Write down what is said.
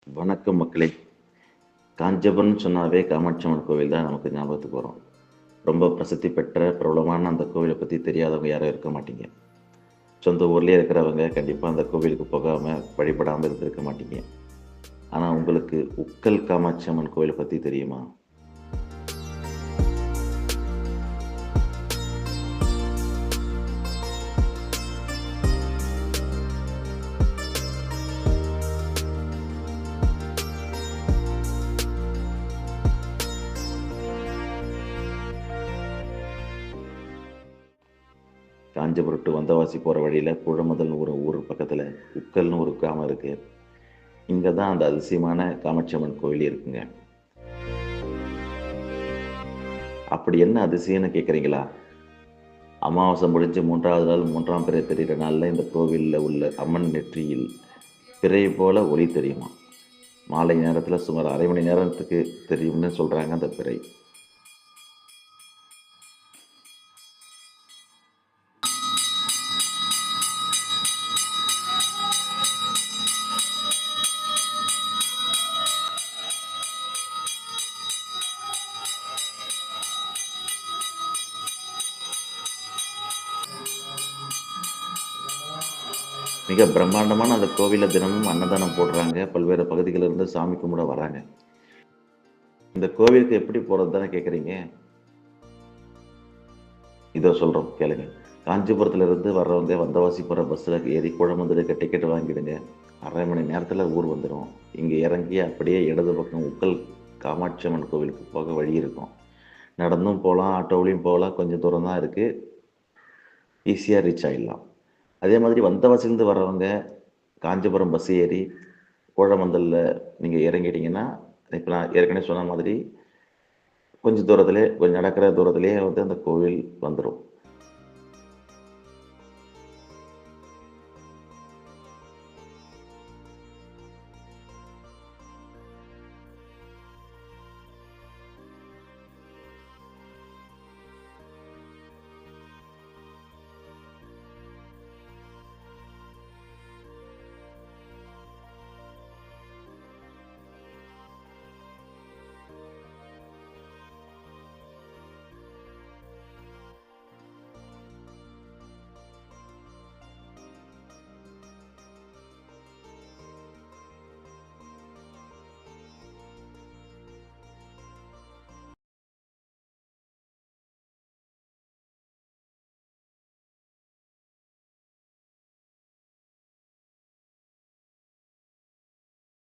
வணக்கம் மக்களே. காஞ்சிபுரம் சொன்னாவே காமாட்சி அம்மன் கோவில் தான் நமக்கு ஞாபகத்துக்கு வரும். ரொம்ப பிரசித்தி பெற்ற பிரபலமான அந்த கோவிலை பற்றி தெரியாதவங்க யாரும் இருக்க மாட்டீங்க. சொந்த ஊர்லேயே இருக்கிறவங்க கண்டிப்பாக அந்த கோவிலுக்கு போகாமல் வழிபடாமல் இருந்திருக்க மாட்டீங்க. ஆனால் உங்களுக்கு உக்கல் காமாட்சி அம்மன் கோவிலை பற்றி தெரியுமா? காஞ்சிபுரம் டு வந்தவாசி போகிற வழியில் குழமுதல்னு ஒரு ஊர் பக்கத்தில் உக்கல்னு ஒரு கிராமம் இருக்குது. இங்கே தான் அந்த அதிசயமான காமாட்சி அம்மன் கோவில் இருக்குங்க. அப்படி என்ன அதிசயம்னு கேட்குறீங்களா? அமாவாசை முடிஞ்சு 3ஆவது நாள் 3ஆம் பிறை தெரிகிற நாளில் இந்த கோவிலில் உள்ள அம்மன் நெற்றியில் பிறை போல ஒளி தெரியுமா. மாலை நேரத்தில் சுமார் அரை மணி நேரத்துக்கு தெரியும்னு சொல்கிறாங்க அந்த பிறை. மிக பிரம்மாண்டமான அந்த கோவிலில் தினமும் அன்னதானம் போடுறாங்க. பல்வேறு பகுதிகளிலிருந்து சாமி கும்பிட வராங்க. இந்த கோவிலுக்கு எப்படி போகிறது தானே கேட்குறீங்க? இதோ சொல்கிறோம் கேளுங்க. காஞ்சிபுரத்துலேருந்து வர்றவங்க வந்தவாசி போகிற பஸ்ஸில் ஏறி குழம்புதலுக்கு டிக்கெட் வாங்கிடுங்க. அரை மணி நேரத்தில் ஊர் வந்துடும். இங்கே இறங்கி அப்படியே இடது பக்கம் உக்கல் காமாட்சி அம்மன் கோவிலுக்கு போக வழி இருக்கும். நடந்தும் போகலாம், ஆட்டோவிலையும் போகலாம். கொஞ்சம் தூரம் தான் இருக்குது. ஈஸியாக ரீச் ஆகிடலாம். அதே மாதிரி வந்தவாசிலேருந்து வர்றவங்க காஞ்சிபுரம் பஸ் ஏறி கோழமந்தலில் நீங்கள் இறங்கிட்டீங்கன்னா, இப்போ நான் ஏற்கனவே சொன்ன மாதிரி கொஞ்சம் நடக்கிற தூரத்துலேயே வந்து அந்த கோவில் வந்துடும்.